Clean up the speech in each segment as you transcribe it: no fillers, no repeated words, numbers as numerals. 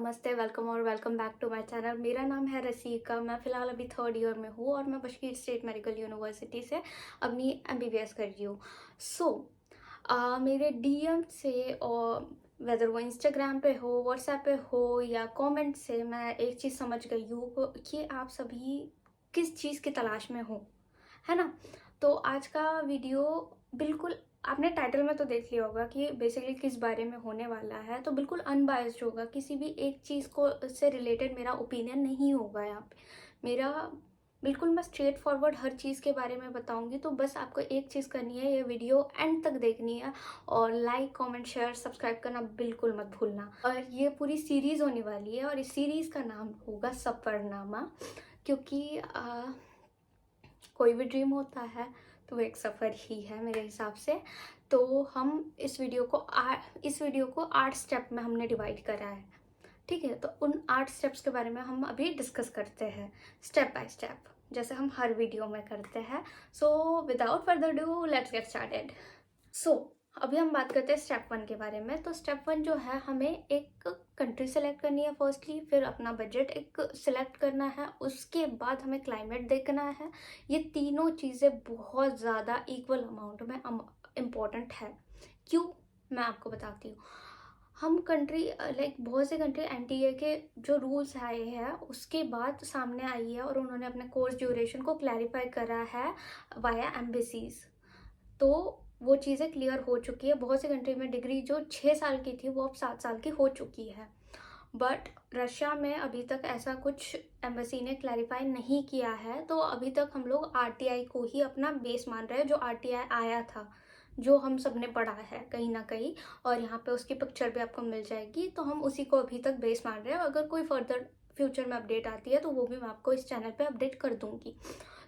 नमस्ते, वेलकम और welcome back to my channel. मेरा नाम है रसीका। मैं फ़िलहाल अभी थर्ड ईयर में हूँ और मैं बशकीर स्टेट मेडिकल यूनिवर्सिटी से अपनी एमबीबीएस कर रही हूँ। मेरे डीएम से और वेदर वो इंस्टाग्राम पे हो, व्हाट्सएप पे हो या कमेंट से मैं एक चीज़ समझ गई हूँ कि आप सभी किस चीज़ की तलाश में हो, है ना? तो आज का वीडियो बिल्कुल आपने टाइटल में तो देख लिया होगा कि बेसिकली किस बारे में होने वाला है, तो बिल्कुल अनबायस्ड होगा। किसी भी एक चीज़ को से रिलेटेड मेरा ओपिनियन नहीं होगा यहाँ पे। मेरा बिल्कुल मैं स्ट्रेट फॉरवर्ड हर चीज़ के बारे में बताऊंगी। तो बस आपको एक चीज़ करनी है, ये वीडियो एंड तक देखनी है और लाइक कमेंट शेयर सब्सक्राइब करना बिल्कुल मत भूलना। और ये पूरी सीरीज़ होने वाली है और इस सीरीज़ का नाम होगा सफ़रनामा, क्योंकि कोई भी ड्रीम होता है तो वो एक सफ़र ही है मेरे हिसाब से। तो हम इस वीडियो को 8 स्टेप में हमने डिवाइड करा है, ठीक है? तो उन 8 स्टेप्स के बारे में हम अभी डिस्कस करते हैं स्टेप बाय स्टेप, जैसे हम हर वीडियो में करते हैं। So without further do let's get started. So अभी हम बात करते हैं स्टेप 1 के बारे में। तो स्टेप 1 जो है, हमें एक कंट्री सेलेक्ट करनी है फर्स्टली, फिर अपना बजट एक सिलेक्ट करना है, उसके बाद हमें क्लाइमेट देखना है। ये तीनों चीज़ें बहुत ज़्यादा इक्वल अमाउंट में इम्पॉर्टेंट है। क्यों, मैं आपको बताती हूँ। हम कंट्री लाइक बहुत से कंट्री एनटीए के जो रूल्स आए हैं उसके बाद सामने आई है और उन्होंने अपने कोर्स ड्यूरेशन को क्लैरिफाई करा है वाया एम्बेसीज। तो वो चीज़ें क्लियर हो चुकी है। बहुत सी कंट्री में डिग्री जो 6 साल की थी वो अब 7 साल की हो चुकी है। बट रशिया में अभी तक ऐसा कुछ एम्बेसी ने क्लैरिफाई नहीं किया है। तो अभी तक हम लोग आरटीआई को ही अपना बेस मान रहे हैं, जो आरटीआई आया था, जो हम सब ने पढ़ा है कहीं ना कहीं, और यहाँ पे उसकी पिक्चर भी आपको मिल जाएगी। तो हम उसी को अभी तक बेस मान रहे हैं। अगर कोई फर्दर फ्यूचर में अपडेट आती है तो वो भी मैं आपको इस चैनल पे अपडेट कर दूंगी।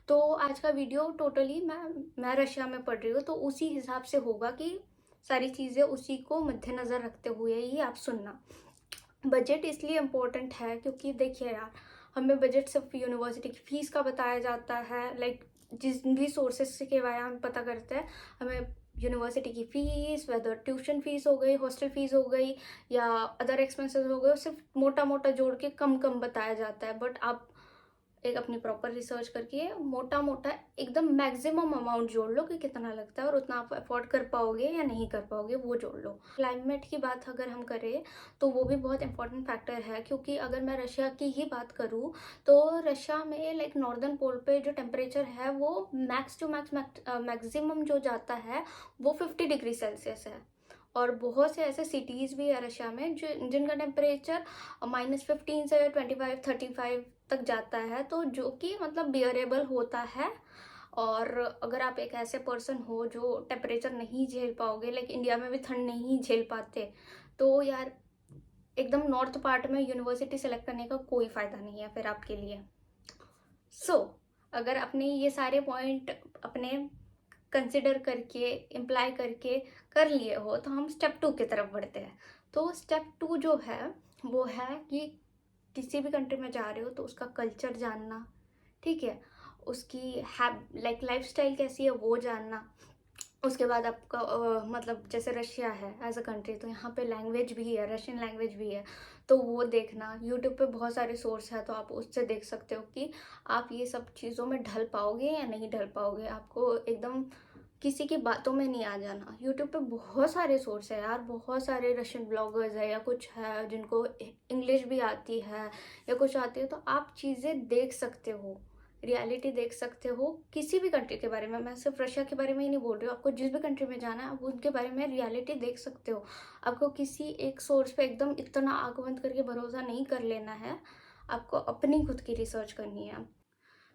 तो आज का वीडियो टोटली मैं रशिया में पढ़ रही हूँ तो उसी हिसाब से होगा कि सारी चीज़ें उसी को मद्देनज़र रखते हुए ही आप सुनना। बजट इसलिए इम्पोर्टेंट है क्योंकि देखिए यार, हमें बजट सिर्फ यूनिवर्सिटी की फ़ीस का बताया जाता है। लाइक जिन भी सोर्सेस के बारे में हम पता करते हैं, हमें यूनिवर्सिटी की फ़ीस, वेदर ट्यूशन फ़ीस हो गई, हॉस्टल फ़ीस हो गई या अदर एक्सपेंसेस हो गए, सिर्फ मोटा मोटा जोड़ के कम कम बताया जाता है। बट आप एक अपनी प्रॉपर रिसर्च करके मोटा मोटा एकदम मैक्सिमम अमाउंट जोड़ लो कि कितना लगता है और उतना आप अफोर्ड कर पाओगे या नहीं कर पाओगे, वो जोड़ लो। क्लाइमेट की बात अगर हम करें तो वो भी बहुत इंपॉर्टेंट फैक्टर है, क्योंकि अगर मैं रशिया की ही बात करूँ तो रशिया में लाइक नॉर्दर्न पोल पे जो टेम्परेचर है वो मैक्स टू मैक्स मैक्सिमम जो जाता है वो 50 डिग्री सेल्सियस है। और बहुत से ऐसे सिटीज़ भी है रशिया में जो जिनका टेम्परेचर -15 से 25-35 तक जाता है, तो जो कि मतलब बियरेबल होता है। और अगर आप एक ऐसे पर्सन हो जो टेम्परेचर नहीं झेल पाओगे, लाइक इंडिया में भी ठंड नहीं झेल पाते, तो यार एकदम नॉर्थ पार्ट में यूनिवर्सिटी सेलेक्ट करने का कोई फ़ायदा नहीं है फिर आपके लिए। अगर आपने ये सारे पॉइंट अपने कंसिडर करके इम्प्लाई करके कर लिए हो तो हम स्टेप 2 की तरफ बढ़ते हैं। तो स्टेप 2 जो है वो है कि किसी भी कंट्री में जा रहे हो तो उसका कल्चर जानना, ठीक है? उसकी लाइक लाइफस्टाइल कैसी है वो जानना। उसके बाद आपका मतलब जैसे रशिया है एज अ कंट्री, तो यहाँ पे लैंग्वेज भी है, रशियन लैंग्वेज भी है, तो वो देखना। यूट्यूब पे बहुत सारे सोर्स है तो आप उससे देख सकते हो कि आप ये सब चीज़ों में ढल पाओगे या नहीं ढल पाओगे। आपको एकदम किसी की बातों में नहीं आ जाना। यूट्यूब पे बहुत सारे सोर्स है यार, बहुत सारे रशियन ब्लॉगर्स है या कुछ है जिनको इंग्लिश भी आती है या कुछ आती है, तो आप चीज़ें देख सकते हो, रियलिटी देख सकते हो किसी भी कंट्री के बारे में। मैं सिर्फ रशिया के बारे में ही नहीं बोल रही हूँ, आपको जिस भी कंट्री में जाना है आप उनके बारे में रियलिटी देख सकते हो। आपको किसी एक सोर्स पे एकदम इतना आंख बंद करके भरोसा नहीं कर लेना है, आपको अपनी खुद की रिसर्च करनी है।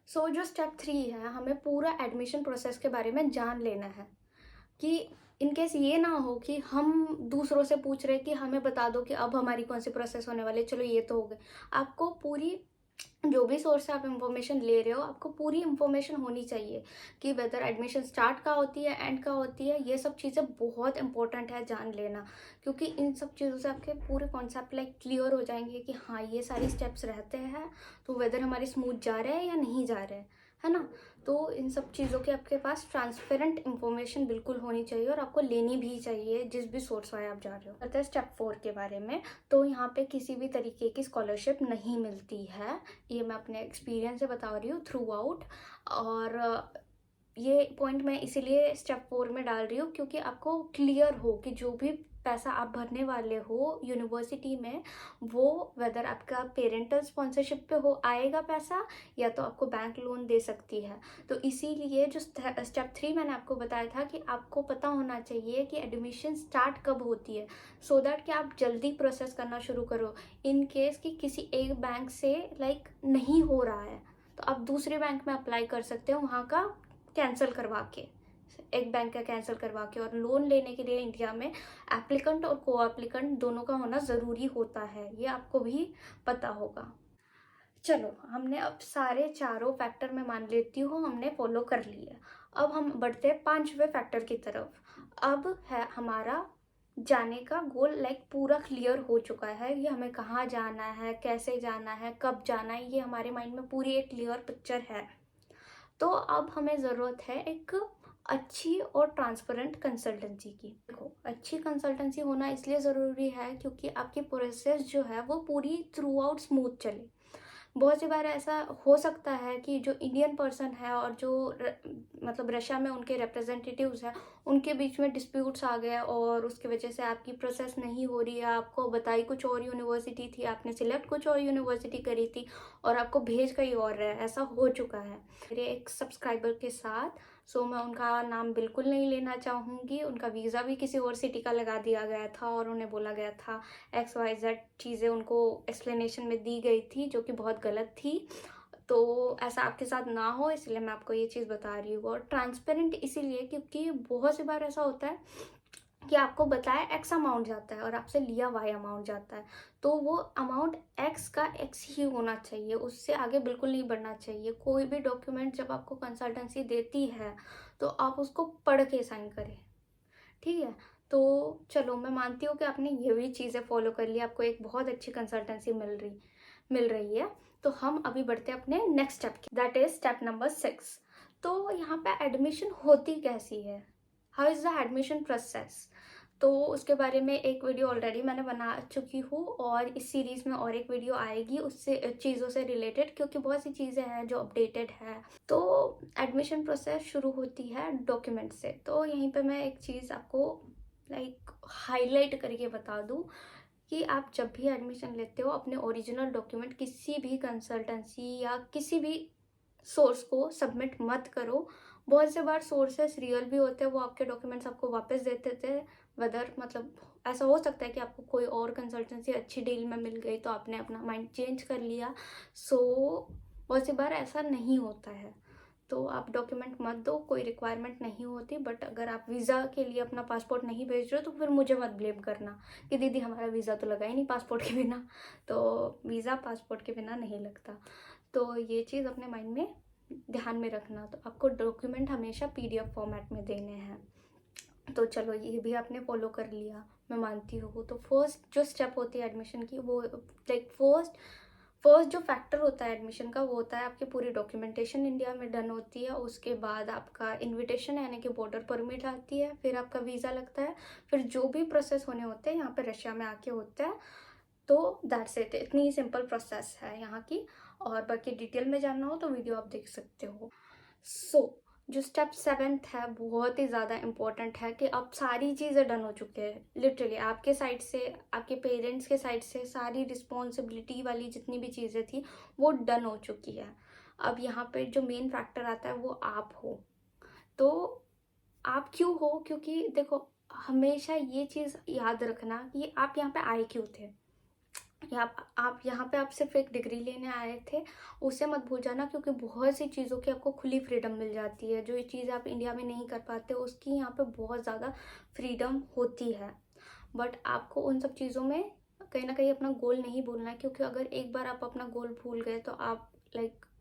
जो स्टेप 3 है, हमें पूरा एडमिशन प्रोसेस के बारे में जान लेना है कि इनकेस ये ना हो कि हम दूसरों से पूछ रहे कि हमें बता दो कि अब हमारी कौन सी प्रोसेस होने वाली है, चलो ये तो हो गए। आपको पूरी जो भी सोर्स से आप इंफॉर्मेशन ले रहे हो, आपको पूरी इंफॉर्मेशन होनी चाहिए कि वेदर एडमिशन स्टार्ट का होती है, एंड का होती है। ये सब चीज़ें बहुत इंपॉर्टेंट है जान लेना, क्योंकि इन सब चीज़ों से आपके पूरे कॉन्सेप्ट लाइक क्लियर हो जाएंगे कि हाँ ये सारी स्टेप्स रहते हैं, तो वेदर हमारे स्मूथ जा रहे हैं या नहीं जा रहे हैं, है ना। तो इन सब चीज़ों की आपके पास ट्रांसपेरेंट इंफॉर्मेशन बिल्कुल होनी चाहिए और आपको लेनी भी चाहिए जिस भी सोर्स वाले आप जा रहे हो। कहते हैं स्टेप 4 के बारे में, तो यहाँ पे किसी भी तरीके की स्कॉलरशिप नहीं मिलती है, ये मैं अपने एक्सपीरियंस से बता रही हूँ थ्रू आउट। और ये पॉइंट मैं इसीलिए स्टेप 4 में डाल रही हूँ क्योंकि आपको क्लियर हो कि जो भी पैसा आप भरने वाले हो यूनिवर्सिटी में, वो वेदर आपका पेरेंटल स्पॉन्सरशिप पे हो आएगा पैसा, या तो आपको बैंक लोन दे सकती है। तो इसीलिए जो स्टेप 3 मैंने आपको बताया था कि आपको पता होना चाहिए कि एडमिशन स्टार्ट कब होती है, सो दैट कि आप जल्दी प्रोसेस करना शुरू करो। इन केस कि किसी एक बैंक से नहीं हो रहा है तो आप दूसरे बैंक में अप्लाई कर सकते हो, वहाँ का कैंसिल करवा के, एक बैंक का कैंसिल करवा के। और लोन लेने के लिए इंडिया में एप्लीकेंट और को एप्लीकेंट दोनों का होना ज़रूरी होता है, ये आपको भी पता होगा। चलो, हमने अब सारे चारों फैक्टर मैं मान लेती हूँ हमने फॉलो कर लिए। अब हम बढ़ते हैं 5वें फैक्टर की तरफ। अब है हमारा जाने का गोल पूरा क्लियर हो चुका है, ये हमें कहाँ जाना है, कैसे जाना है, कब जाना है, ये हमारे माइंड में पूरी एक क्लियर पिक्चर है। तो अब हमें ज़रूरत है एक अच्छी और ट्रांसपेरेंट कंसल्टेंसी की। देखो, अच्छी कंसल्टेंसी होना इसलिए ज़रूरी है क्योंकि आपकी प्रोसेस जो है वो पूरी थ्रू आउट स्मूथ चले। बहुत सी बार ऐसा हो सकता है कि जो इंडियन पर्सन है और जो मतलब रशिया में उनके रिप्रेजेंटेटिव्स हैं, उनके बीच में डिस्प्यूट्स आ गए और उसकी वजह से आपकी प्रोसेस नहीं हो रही है। आपको बताई कुछ और यूनिवर्सिटी थी, आपने सिलेक्ट कुछ और यूनिवर्सिटी करी थी और आपको भेज कहीं और रहा है। ऐसा हो चुका है मेरे एक सब्सक्राइबर के साथ। सो मैं उनका नाम बिल्कुल नहीं लेना चाहूँगी। उनका वीज़ा भी किसी और सिटी का लगा दिया गया था और उन्हें बोला गया था XYZ चीज़ें उनको एक्सप्लेनेशन में दी गई थी जो कि बहुत गलत थी। तो ऐसा आपके साथ ना हो इसलिए मैं आपको ये चीज़ बता रही हूँ। और ट्रांसपेरेंट इसीलिए क्योंकि बहुत सी बार ऐसा होता है कि आपको बताया X अमाउंट जाता है और आपसे लिया Y अमाउंट जाता है, तो वो अमाउंट X का X ही होना चाहिए, उससे आगे बिल्कुल नहीं बढ़ना चाहिए। कोई भी डॉक्यूमेंट जब आपको कंसल्टेंसी देती है तो आप उसको पढ़ के साइन करें, ठीक है। तो चलो, मैं मानती हूँ कि आपने ये भी चीज़ें फॉलो कर ली, आपको एक बहुत अच्छी कंसल्टेंसी मिल रही है। तो हम अभी बढ़ते हैं अपने नेक्स्ट स्टेप की, दैट इज स्टेप नंबर 6। तो यहाँ पे एडमिशन होती कैसी है, how is the admission process, तो उसके बारे में एक वीडियो ऑलरेडी मैंने बना चुकी हूँ और इस सीरीज़ में और एक वीडियो आएगी उससे चीज़ों से रिलेटेड, क्योंकि बहुत सी चीज़ें हैं जो अपडेटेड है। तो एडमिशन प्रोसेस शुरू होती है डॉक्यूमेंट से। तो यहीं पे मैं एक चीज़ आपको हाईलाइट करके बता दूँ कि आप जब भी एडमिशन लेते हो अपने ओरिजिनल डॉक्यूमेंट किसी भी कंसल्टेंसी या किसी भी सोर्स को सबमिट मत करो। बहुत से बार सोर्सेस रियल भी होते हैं, वो आपके डॉक्यूमेंट्स आपको वापस दे देते हैं। वेदर मतलब ऐसा हो सकता है कि आपको कोई और कंसल्टेंसी अच्छी डील में मिल गई तो आपने अपना माइंड चेंज कर लिया। सो बहुत सी बार ऐसा नहीं होता है, तो आप डॉक्यूमेंट मत दो, कोई रिक्वायरमेंट नहीं होती। बट अगर आप वीज़ा के लिए अपना पासपोर्ट नहीं भेज रहे हो तो फिर मुझे मत ब्लेम करना कि दीदी हमारा वीज़ा तो लगा ही नहीं पासपोर्ट के बिना। तो वीज़ा पासपोर्ट के बिना नहीं लगता, तो ये चीज़ अपने माइंड में ध्यान में रखना। तो आपको डॉक्यूमेंट हमेशा PDF फॉर्मेट में देने हैं। तो चलो, ये भी आपने फॉलो कर लिया, मैं मानती हूँ। तो फर्स्ट जो स्टेप होती है एडमिशन की, वो फर्स्ट जो फैक्टर होता है एडमिशन का, वो होता है आपकी पूरी डॉक्यूमेंटेशन इंडिया में डन होती है। उसके बाद आपका इनविटेशन यानी कि बॉर्डर परमिट आती है, फिर आपका वीज़ा लगता है, फिर जो भी प्रोसेस होने होते हैं यहाँ पे रशिया में आके होता है। तो दैट्स इट, इतनी ही सिंपल प्रोसेस है यहाँ की। और बाकी डिटेल में जानना हो तो वीडियो आप देख सकते हो। सो जो स्टेप 7 है बहुत ही ज़्यादा इम्पोर्टेंट है कि अब सारी चीज़ें डन हो चुके हैं लिटरली, आपके साइड से, आपके पेरेंट्स के साइड से सारी रिस्पॉन्सिबिलिटी वाली जितनी भी चीज़ें थी वो डन हो चुकी है। अब यहाँ पे जो मेन फैक्टर आता है वो आप हो। तो आप क्यों हो, क्योंकि देखो, हमेशा ये चीज़ याद रखना कि आप यहाँ पे आए क्यों थे। आप यहाँ पे आप सिर्फ एक डिग्री लेने आए थे, उसे मत भूल जाना, क्योंकि बहुत सी चीज़ों की आपको खुली फ्रीडम मिल जाती है। जो ये चीज़ आप इंडिया में नहीं कर पाते उसकी यहाँ पे बहुत ज़्यादा फ्रीडम होती है। बट आपको उन सब चीज़ों में कहीं ना कहीं अपना गोल नहीं भूलना है, क्योंकि अगर एक बार आप अपना गोल भूल गए तो आप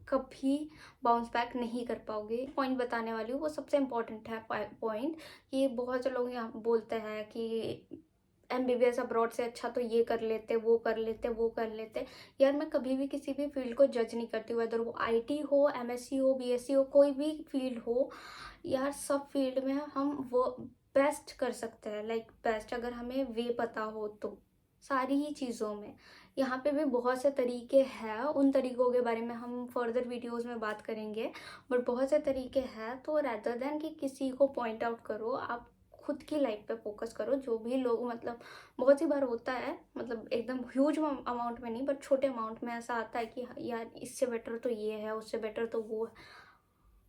कभी बाउंस बैक नहीं कर पाओगे। पॉइंट बताने वाली हूँ, वो सबसे इम्पोर्टेंट है पॉइंट। कि बहुत से लोग यहाँ बोलते हैं कि MBBS अब्रॉड से अच्छा तो ये कर लेते, वो कर लेते, वो कर लेते। यार मैं कभी भी किसी भी फील्ड को जज नहीं करती, वेदर वो IT हो, MSc हो, BSc हो, कोई भी फील्ड हो। यार सब फील्ड में हम वो बेस्ट कर सकते हैं, लाइक बेस्ट अगर हमें वे पता हो तो सारी ही चीज़ों में। यहाँ पे भी बहुत से तरीके हैं, उन तरीकों के बारे में हम फर्दर वीडियोस में बात करेंगे। बट बहुत से तरीके हैं, तो रैदर देन कि किसी को पॉइंट आउट करो, आप खुद की लाइफ पे फोकस करो। जो भी लोग मतलब बहुत सी बार होता है, मतलब एकदम ह्यूज अमाउंट में नहीं, बट छोटे अमाउंट में ऐसा आता है कि यार इससे बेटर तो ये है, उससे बेटर तो वो है।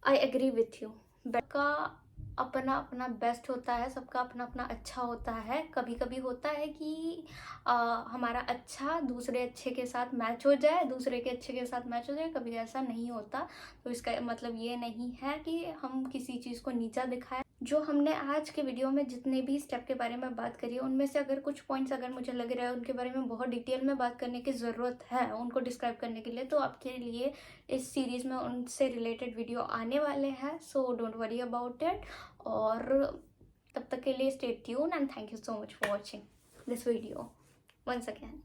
I agree with you. सबका अपना अपना बेस्ट होता है, सबका अपना अपना अच्छा होता है। कभी कभी होता है कि हमारा अच्छा दूसरे अच्छे के साथ मैच हो जाए, दूसरे के अच्छे के साथ मैच हो जाए, कभी ऐसा नहीं होता। तो इसका मतलब ये नहीं है कि हम किसी चीज़ को नीचा दिखाएं। जो हमने आज के वीडियो में जितने भी स्टेप के बारे में बात करी है, उनमें से अगर कुछ पॉइंट्स अगर मुझे लग रहा है उनके बारे में बहुत डिटेल में बात करने की ज़रूरत है उनको डिस्क्राइब करने के लिए, तो आपके लिए इस सीरीज़ में उनसे रिलेटेड वीडियो आने वाले हैं। So don't worry about it. और तब तक के लिए stay tune and thank you so much for watching this video once again.